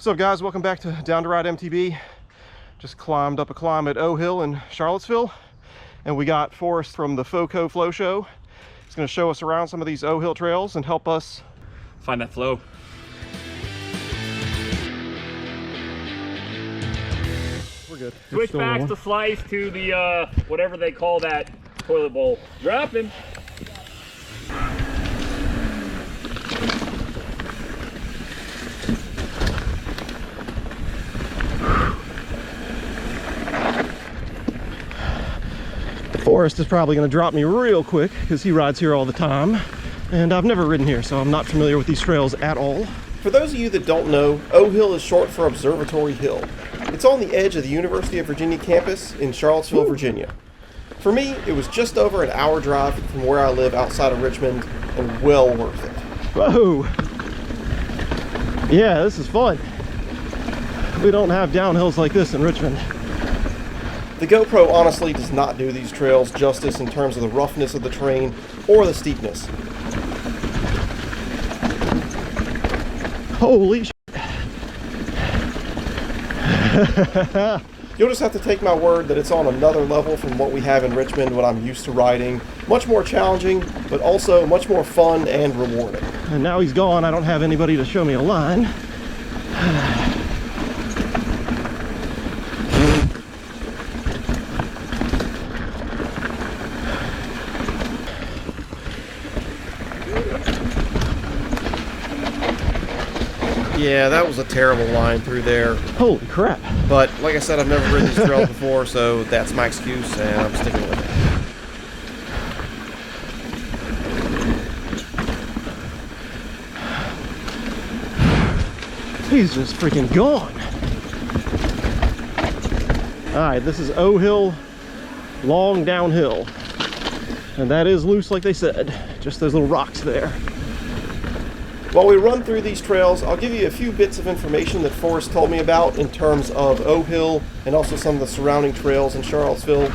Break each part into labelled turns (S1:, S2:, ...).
S1: What's up, guys? Welcome back to Down to Ride MTB. Just climbed up a climb at OHill in Charlottesville, and we got Forrest from the FoCo FlowShow. He's going to show us around some of these OHill trails and help us
S2: find that flow.
S1: We're good.
S2: Switch backs to slice to the whatever they call that toilet bowl. Dropping.
S1: Forrest is probably going to drop me real quick because he rides here all the time, and I've never ridden here, so I'm not familiar with these trails at all. For those of you that don't know, OHill is short for Observatory Hill. It's on the edge of the University of Virginia campus in Charlottesville, Virginia. For me, it was just over an hour drive from where I live outside of Richmond, and well worth it. Whoa! Yeah, this is fun. We don't have downhills like this in Richmond. The GoPro honestly does not do these trails justice in terms of the roughness of the terrain or the steepness. Holy shit. You'll just have to take my word that it's on another level from what we have in Richmond, what I'm used to riding. Much more challenging, but also much more fun and rewarding. And now he's gone, I don't have anybody to show me a line. Yeah, that was a terrible line through there. Holy crap. But like I said, I've never ridden these trails before, so that's my excuse, and I'm sticking with it. He's just freaking gone. Alright, this is OHill long downhill. And that is loose like they said. Just those little rocks there. While we run through these trails, I'll give you a few bits of information that Forrest told me about in terms of OHill and also some of the surrounding trails in Charlottesville.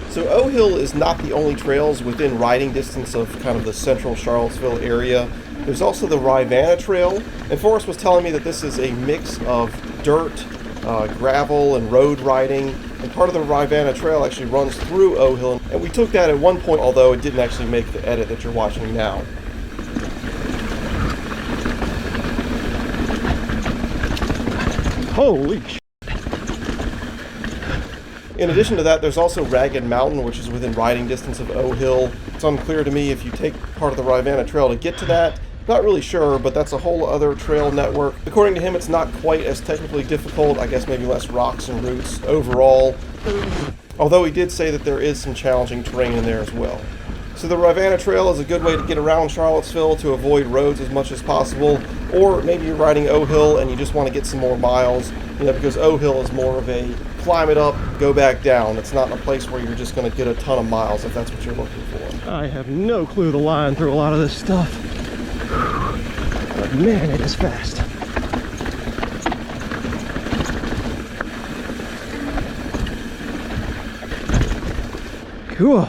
S1: So OHill is not the only trails within riding distance of kind of the central Charlottesville area. There's also the Rivanna Trail, and Forrest was telling me that this is a mix of dirt, gravel, and road riding. And part of the Rivanna Trail actually runs through OHill, and we took that at one point, although it didn't actually make the edit that you're watching now. Holy shit. In addition to that, there's also Ragged Mountain, which is within riding distance of OHill. It's unclear to me if you take part of the Rivanna Trail to get to that. Not really sure, but that's a whole other trail network. According to him, it's not quite as technically difficult. I guess maybe less rocks and roots overall. Although he did say that there is some challenging terrain in there as well. So the Rivanna Trail is a good way to get around Charlottesville to avoid roads as much as possible. Or maybe you're riding OHill and you just want to get some more miles, because OHill is more of a climb it up, go back down. It's not a place where you're just going to get a ton of miles if that's what you're looking for. I have no clue the line through a lot of this stuff. But man, it is fast. Cool.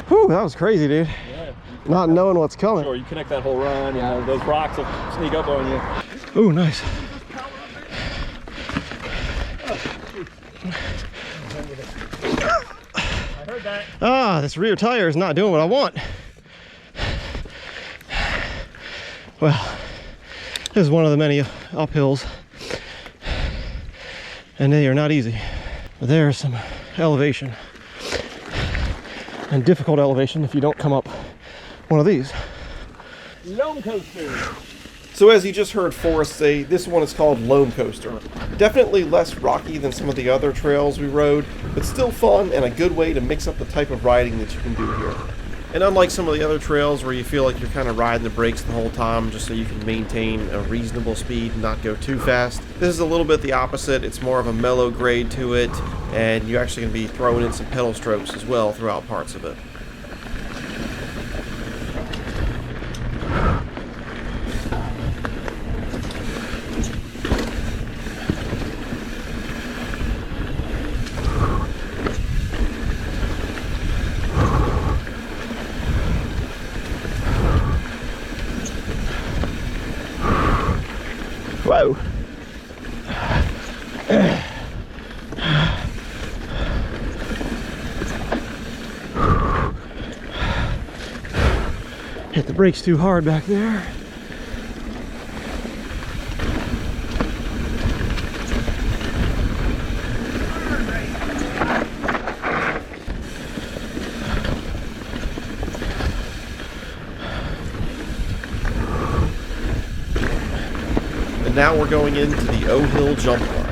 S1: Whew, that was crazy, dude.
S2: Yeah.
S1: Not knowing what's coming.
S2: Sure, you connect that whole run, those rocks will sneak up on you.
S1: Ooh, nice.
S2: I heard that.
S1: Ah, this rear tire is not doing what I want. Well, this is one of the many uphills, and they are not easy. But there's some elevation, and difficult elevation if you don't come up one of these.
S2: Loam coaster.
S1: So as you just heard Forrest say, this one is called Loam Coaster. Definitely less rocky than some of the other trails we rode, but still fun and a good way to mix up the type of riding that you can do here. And unlike some of the other trails where you feel like you're kind of riding the brakes the whole time just so you can maintain a reasonable speed and not go too fast, this is a little bit the opposite. It's more of a mellow grade to it, and you're actually going to be throwing in some pedal strokes as well throughout parts of it. Whoa! Hit the brakes too hard back there. Now we're going into the OHill jump line.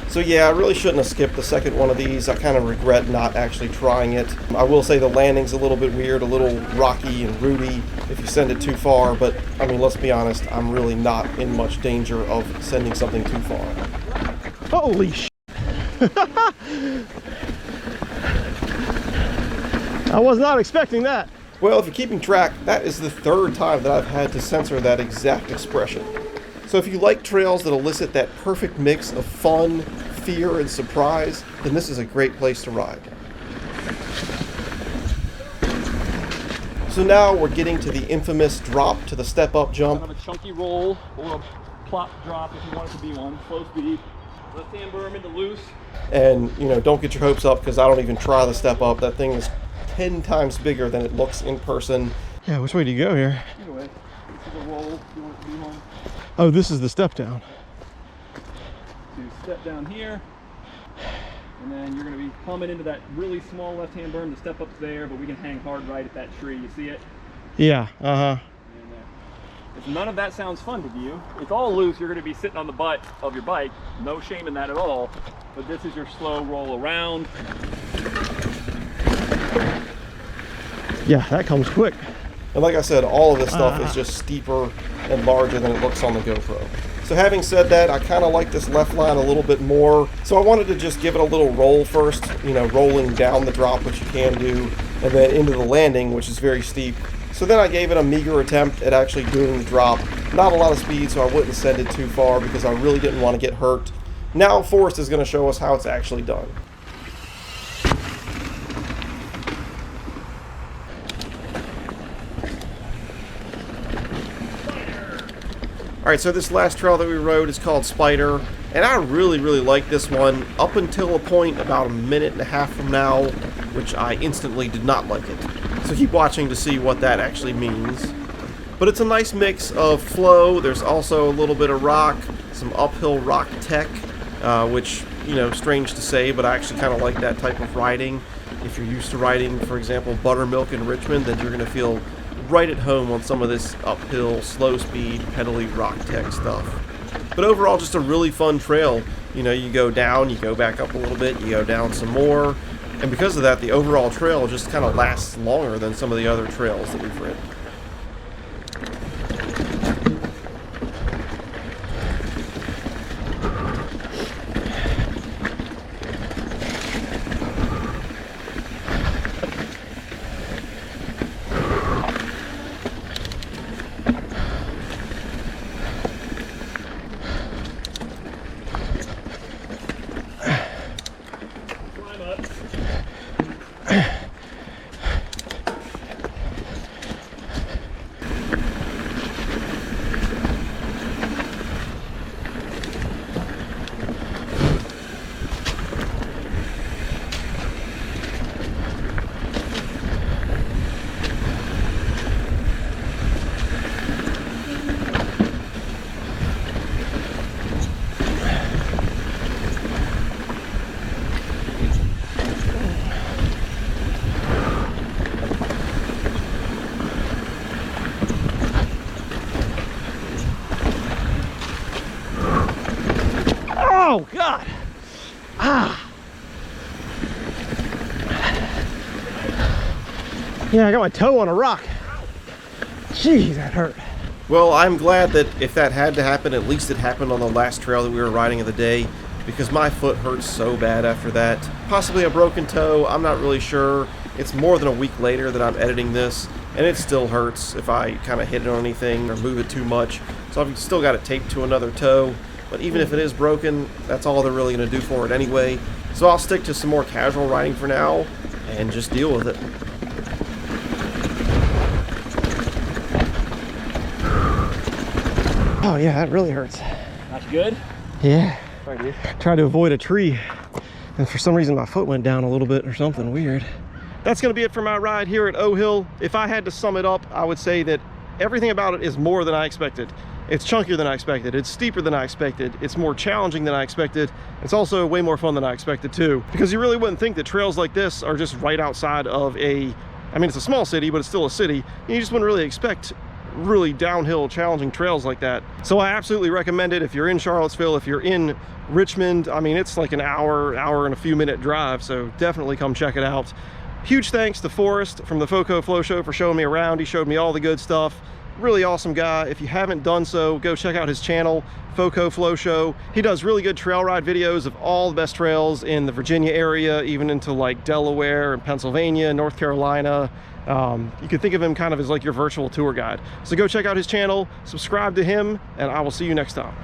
S1: So yeah, I really shouldn't have skipped the second one of these. I kind of regret not actually trying it. I will say the landing's a little bit weird, a little rocky and rooty if you send it too far, but I mean, let's be honest, I'm really not in much danger of sending something too far. Holy shit! I was not expecting that. Well, if you're keeping track, that is the third time that I've had to censor that exact expression. So if you like trails that elicit that perfect mix of fun, fear, and surprise, then this is a great place to ride. So now we're getting to the infamous drop to the step-up jump.
S2: Kind of a chunky roll or a plop drop if you want it to be one. Slow speed. Left hand berm into loose.
S1: And, you know, don't get your hopes up because I don't even try the step-up. That thing is 10 times bigger than it looks in person. Yeah, which way do you go here?
S2: Either way. This is a roll. You want it to be one.
S1: Oh, this is the step down.
S2: So you step down here, and then you're going to be coming into that really small left-hand berm. The step up's there, but we can hang hard right at that tree. You see it?
S1: Yeah, uh-huh.
S2: If none of that sounds fun to you, it's all loose. You're going to be sitting on the butt of your bike. No shame in that at all. But this is your slow roll around.
S1: Yeah, that comes quick.
S3: And like I said, all of this stuff is just steeper and larger than it looks on the GoPro. So having said that, I kind of like this left line a little bit more. So I wanted to just give it a little roll first, you know, rolling down the drop, which you can do, and then into the landing, which is very steep. So then I gave it a meager attempt at actually doing the drop. Not a lot of speed, so I wouldn't send it too far because I really didn't want to get hurt. Now Forrest is going to show us how it's actually done. Alright, so this last trail that we rode is called Spider, and I really like this one up until a point about a minute and a half from now, which I instantly did not like it. So keep watching to see what that actually means. But it's a nice mix of flow. There's also a little bit of rock, some uphill rock tech, which, you know, strange to say, but I actually kind of like that type of riding. If you're used to riding, for example, buttermilk in Richmond, then you're going to feel right at home on some of this uphill, slow speed, pedally rock tech stuff. But overall, just a really fun trail. You know, you go down, you go back up a little bit, you go down some more, and because of that, the overall trail just kind of lasts longer than some of the other trails that we've ridden.
S1: Oh, God! Ah! Yeah, I got my toe on a rock. Jeez, that hurt.
S3: Well, I'm glad that if that had to happen, at least it happened on the last trail that we were riding of the day, because my foot hurts so bad after that. Possibly a broken toe, I'm not really sure. It's more than a week later that I'm editing this, and it still hurts if I kind of hit it on anything or move it too much. So I've still got it taped to another toe. But even if it is broken, that's all they're really going to do for it anyway. So I'll stick to some more casual riding for now. and just deal with it.
S1: Oh yeah, that really hurts.
S2: That's good.
S1: Yeah.
S2: All right, dude.
S1: Tried to avoid a tree, and for some reason my foot went down a little bit or something weird. That's gonna be it for my ride here at OHill. If I had to sum it up, I would say that everything about it is more than I expected. It's chunkier than I expected. It's steeper than I expected. It's more challenging than I expected. It's also way more fun than I expected too, because you really wouldn't think that trails like this are just right outside of a, I mean, it's a small city, but it's still a city. You just wouldn't really expect really downhill challenging trails like that. So I absolutely recommend it if you're in Charlottesville, if you're in Richmond. I mean, it's like an hour and a few minute drive, so definitely come check it out. Huge thanks to Forrest from the FoCo FlowShow for showing me around. He showed me all the good stuff. Really awesome guy. If you haven't done so, go check out his channel, FoCo FlowShow. He does really good trail ride videos of all the best trails in the Virginia area, even into like Delaware and Pennsylvania, North Carolina. You could think of him kind of as like your virtual tour guide. So go check out his channel, subscribe to him, and I will see you next time.